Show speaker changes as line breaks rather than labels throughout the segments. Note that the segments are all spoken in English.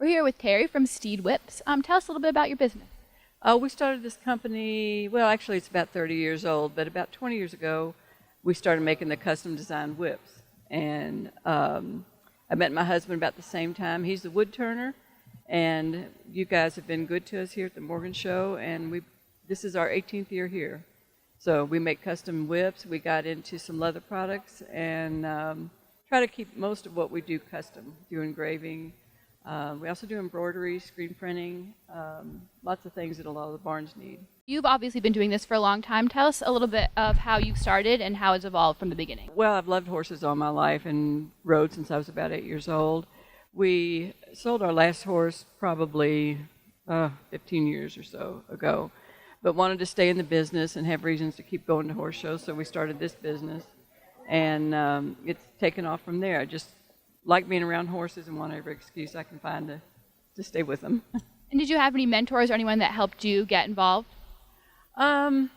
We're here with Terry from Steed Whips. Tell us a little bit about your business.
We started this company, well, actually it's about 30 years old, but about 20 years ago, we started making the custom designed whips. And I met my husband about the same time. He's the wood turner, and you guys have been good to us here at the Morgan Show, and this is our 18th year here. So we make custom whips. We got into some leather products and try to keep most of what we do custom, do engraving. We also do embroidery, screen printing, lots of things that a lot of the barns need.
You've obviously been doing this for a long time. Tell us a little bit of how you started and how it's evolved from the beginning.
Well, I've loved horses all my life and rode since I was about 8 years old. We sold our last horse probably 15 years or so ago, but wanted to stay in the business and have reasons to keep going to horse shows, so we started this business, and it's taken off from there. I just like being around horses and want every excuse I can find to stay with them.
And did you have any mentors or anyone that helped you get involved?
I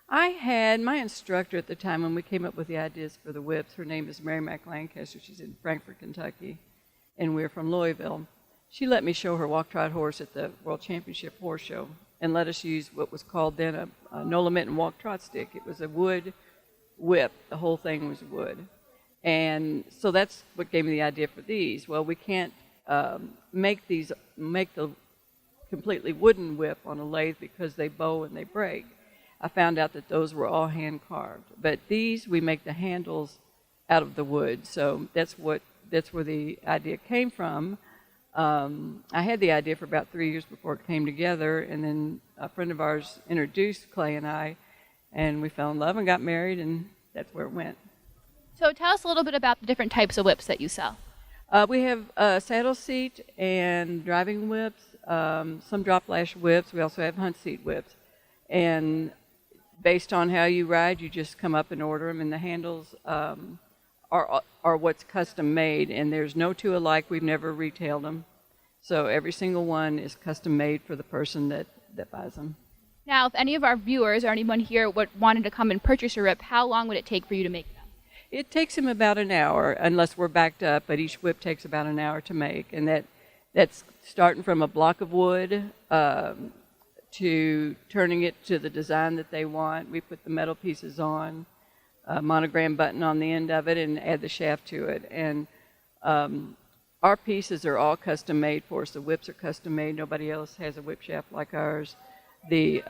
had my instructor at the time when we came up with the ideas for the whips. Her name is Mary Mac Lancaster. She's in Frankfort, Kentucky, and we're from Louisville. She let me show her walk-trot horse at the World Championship Horse Show and let us use what was called then a no-limit and walk-trot stick. It was a wood whip. The whole thing was wood. And so that's what gave me the idea for these. Well, we can't make the completely wooden whip on a lathe because they bow and they break. I found out that those were all hand carved. But these, we make the handles out of the wood. So that's where the idea came from. I had the idea for about 3 years before it came together, and then a friend of ours introduced Clay and I, and we fell in love and got married, and that's where it went.
So tell us a little bit about the different types of whips that you sell.
We have saddle seat and driving whips, some drop lash whips. We also have hunt seat whips. And based on how you ride, you just come up and order them, and the handles are what's custom made, and there's no two alike. We've never retailed them. So every single one is custom made for the person that buys them.
Now, if any of our viewers or anyone here wanted to come and purchase your whip, how long would it take for you to make them?
It takes them about an hour, unless we're backed up, but each whip takes about an hour to make. And that's starting from a block of wood to turning it to the design that they want. We put the metal pieces on, a monogram button on the end of it, and add the shaft to it. And our pieces are all custom made for us. The whips are custom made. Nobody else has a whip shaft like ours. The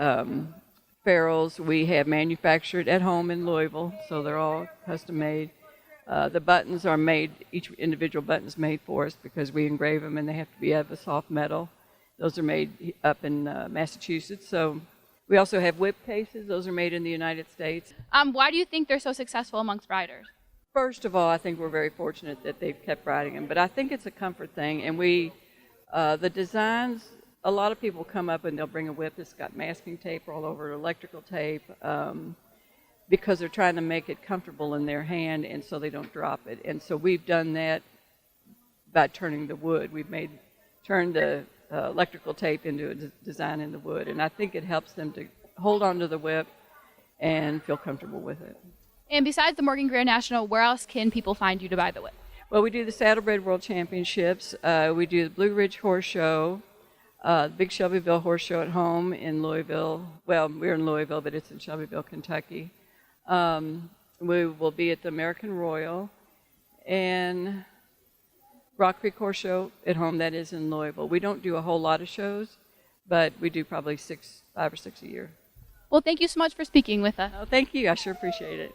ferrules we have manufactured at home in Louisville, so they're all custom made. The buttons are made, each individual button is made for us because we engrave them, and they have to be of a soft metal. Those are made up in Massachusetts. So we also have whip cases. Those are made in the United States.
Why do you think they're so successful amongst riders?
First of all, I think we're very fortunate that they've kept riding them, but I think it's a comfort thing. And the designs, a lot of people come up and they'll bring a whip that's got masking tape all over, electrical tape, because they're trying to make it comfortable in their hand and so they don't drop it. And so we've done that by turning the wood. We've turned the electrical tape into a design in the wood, and I think it helps them to hold on to the whip and feel comfortable with it.
And besides the Morgan Grand National, where else can people find you to buy the whip?
Well, we do the Saddlebred World Championships. We do the Blue Ridge Horse Show, Big Shelbyville Horse Show at home in Louisville. Well, we're in Louisville, but it's in Shelbyville, Kentucky. We will be at the American Royal and Rock Creek Horse Show at home, that is in Louisville. We don't do a whole lot of shows, but we do probably 5 or 6 a year.
Well, thank you so much for speaking with us.
Oh, thank you. I sure appreciate it.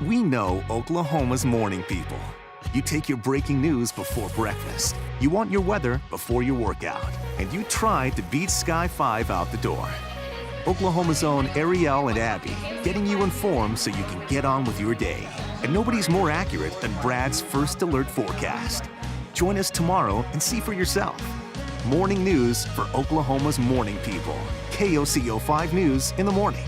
We know Oklahoma's morning people. You take your breaking news before breakfast. You want your weather before your workout. And you try to beat Sky 5 out the door. Oklahoma's own Ariel and Abby, getting you informed so you can get on with your day. And nobody's more accurate than Brad's First Alert forecast. Join us tomorrow and see for yourself. Morning news for Oklahoma's morning people. KOCO 5 News in the morning.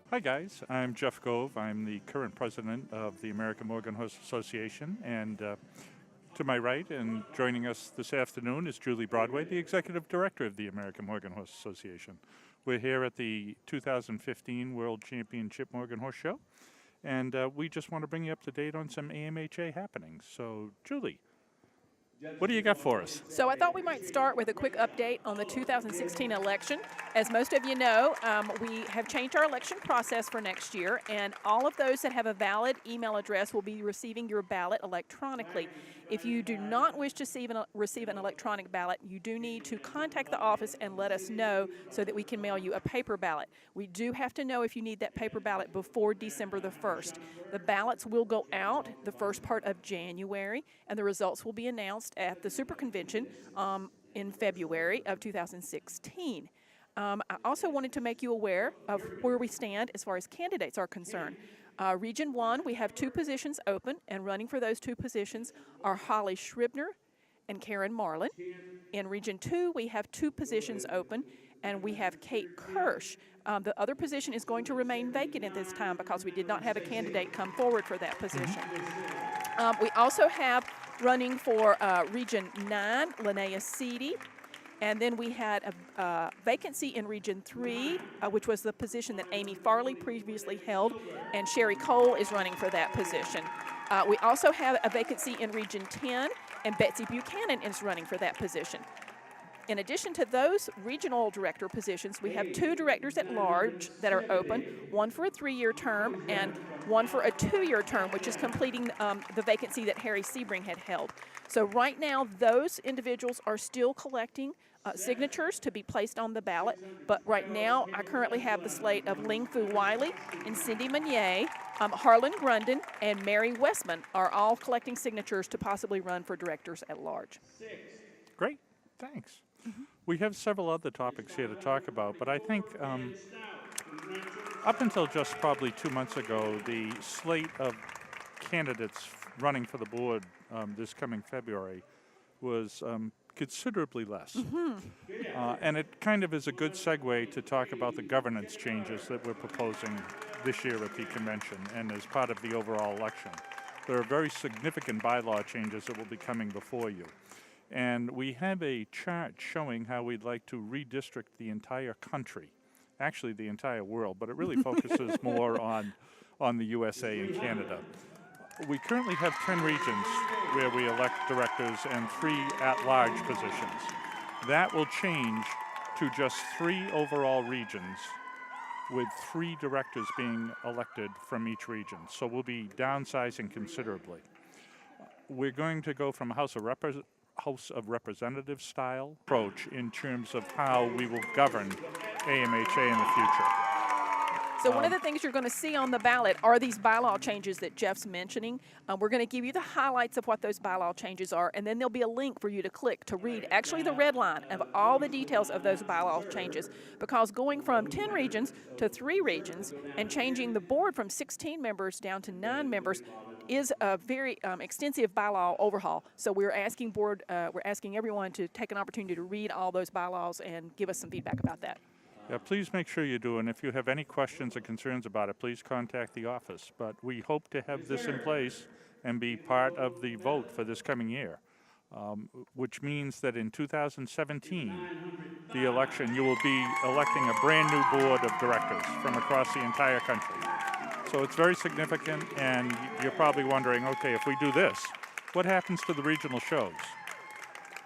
Hi guys, I'm Jeff Gove. I'm the current president of the American Morgan Horse Association, and to my right and joining us this afternoon is Julie Broadway, the executive director of the American Morgan Horse Association. We're here at the 2015 World Championship Morgan Horse Show, and we just want to bring you up to date on some AMHA happenings. So Julie, what do you got for us?
So I thought we might start with a quick update on the 2016 election. As most of you know, we have changed our election process for next year, and all of those that have a valid email address will be receiving your ballot electronically. If you do not wish to receive an electronic ballot, you do need to contact the office and let us know so that we can mail you a paper ballot. We do have to know if you need that paper ballot before December the 1st. The ballots will go out the first part of January, and the results will be announced at the Super Convention in February of 2016. I also wanted to make you aware of where we stand as far as candidates are concerned. Region 1, we have 2 positions open, and running for those 2 positions are Holly Scribner and Karen Marlin. In Region 2, we have 2 positions open, and we have Kate Kirsch. The other position is going to remain vacant at this time because we did not have a candidate come forward for that position. We also have running for Region 9, Linnea Seedy. And then we had a vacancy in Region 3, which was the position that Amy Farley previously held, and Sherry Cole is running for that position. We also have a vacancy in Region 10, and Betsy Buchanan is running for that position. In addition to those regional director positions, we have 2 directors at large that are open, one for a 3-year term and one for a 2-year term, which is completing the vacancy that Harry Sebring had held. So right now, those individuals are still collecting signatures to be placed on the ballot, but right now, I currently have the slate of Ling Fu Wiley and Cindy Meunier, Harlan Grunden, and Mary Westman are all collecting signatures to possibly run for directors at large.
Great, thanks. We have several other topics here to talk about, but I think up until just probably 2 months ago, the slate of candidates running for the board this coming February was considerably less. And it kind of is a good segue to talk about the governance changes that we're proposing this year at the convention and as part of the overall election. There are very significant bylaw changes that will be coming before you. And we have a chart showing how we'd like to redistrict the entire country, actually the entire world, but it really focuses more on the USA and Canada. We currently have 10 regions where we elect directors and 3 at-large positions. That will change to just 3 overall regions with 3 directors being elected from each region. So we'll be downsizing considerably. We're going to go from a House of House of Representatives style approach in terms of how we will govern AMHA in the future.
So one of the things you're going to see on the ballot are these bylaw changes that Jeff's mentioning. We're going to give you the highlights of what those bylaw changes are, and then there'll be a link for you to click to read actually the red line of all the details of those bylaw changes. Because going from 10 regions to 3 regions and changing the board from 16 members down to 9 members is a very extensive bylaw overhaul. So we're asking everyone to take an opportunity to read all those bylaws and give us some feedback about that.
Yeah, please make sure you do, and if you have any questions or concerns about it, please contact the office. But we hope to have this in place and be part of the vote for this coming year, which means that in 2017, the election, you will be electing a brand new board of directors from across the entire country. So it's very significant, and you're probably wondering, okay, if we do this, what happens to the regional shows?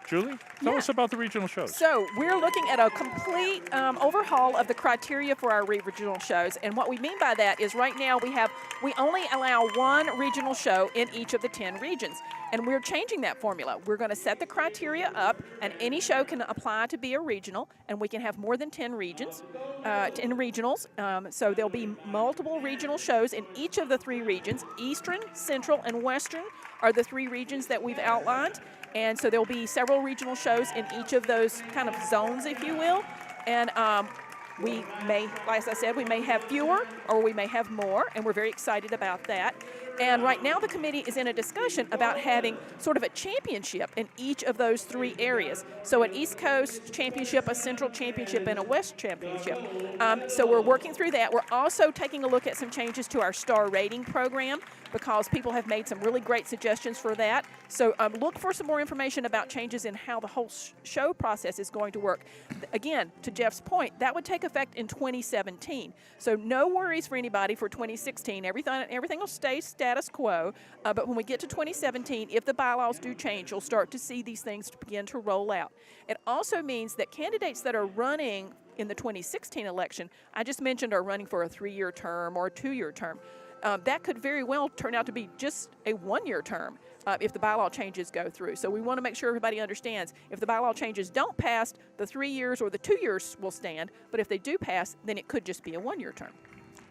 Julie, tell us about the regional shows.
So we're looking at a complete overhaul of the criteria for our regional shows. And what we mean by that is right now we only allow 1 regional show in each of the 10 regions. And we're changing that formula. We're going to set the criteria up, and any show can apply to be a regional, and we can have more than 10 regions, 10 regionals. So there'll be multiple regional shows in each of the 3 regions. Eastern, Central, and Western are the 3 regions that we've outlined. And so there'll be several regional shows in each of those kind of zones, if you will. And we may, like I said, we may have fewer or we may have more, and we're very excited about that. And right now the committee is in a discussion about having sort of a championship in each of those 3 areas. So an East Coast championship, a Central championship, and a West championship. So we're working through that. We're also taking a look at some changes to our star rating program because people have made some really great suggestions for that. So look for some more information about changes in how the whole show process is going to work. Again, to Jeff's point, that would take effect in 2017. So no worries for anybody for 2016. Everything will stay status quo. But when we get to 2017, if the bylaws do change, you'll start to see these things begin to roll out. It also means that candidates that are running in the 2016 election, I just mentioned are running for a 3-year term or a 2-year term. That could very well turn out to be just a 1-year term if the bylaw changes go through. So we want to make sure everybody understands if the bylaw changes don't pass, the 3 years or the 2 years will stand. But if they do pass, then it could just be a 1-year term.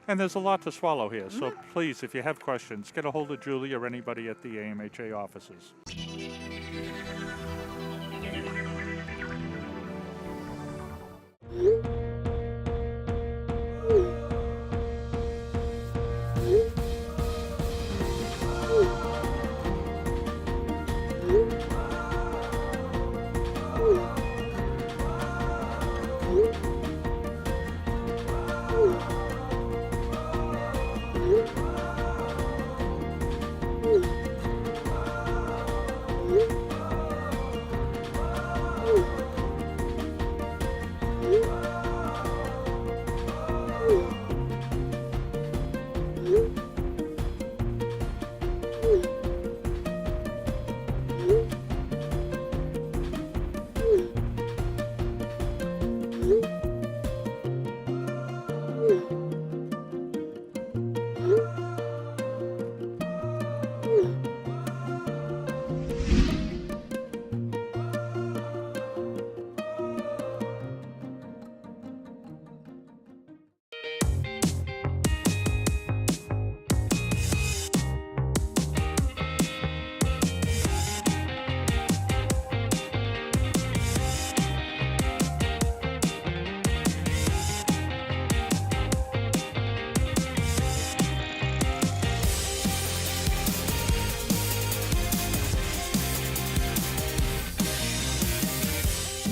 And there's a lot to swallow here. So please, if you have questions, get a hold of Julie or anybody at the AMHA offices.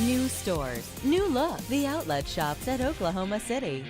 New stores, new look. The outlet shops at Oklahoma City.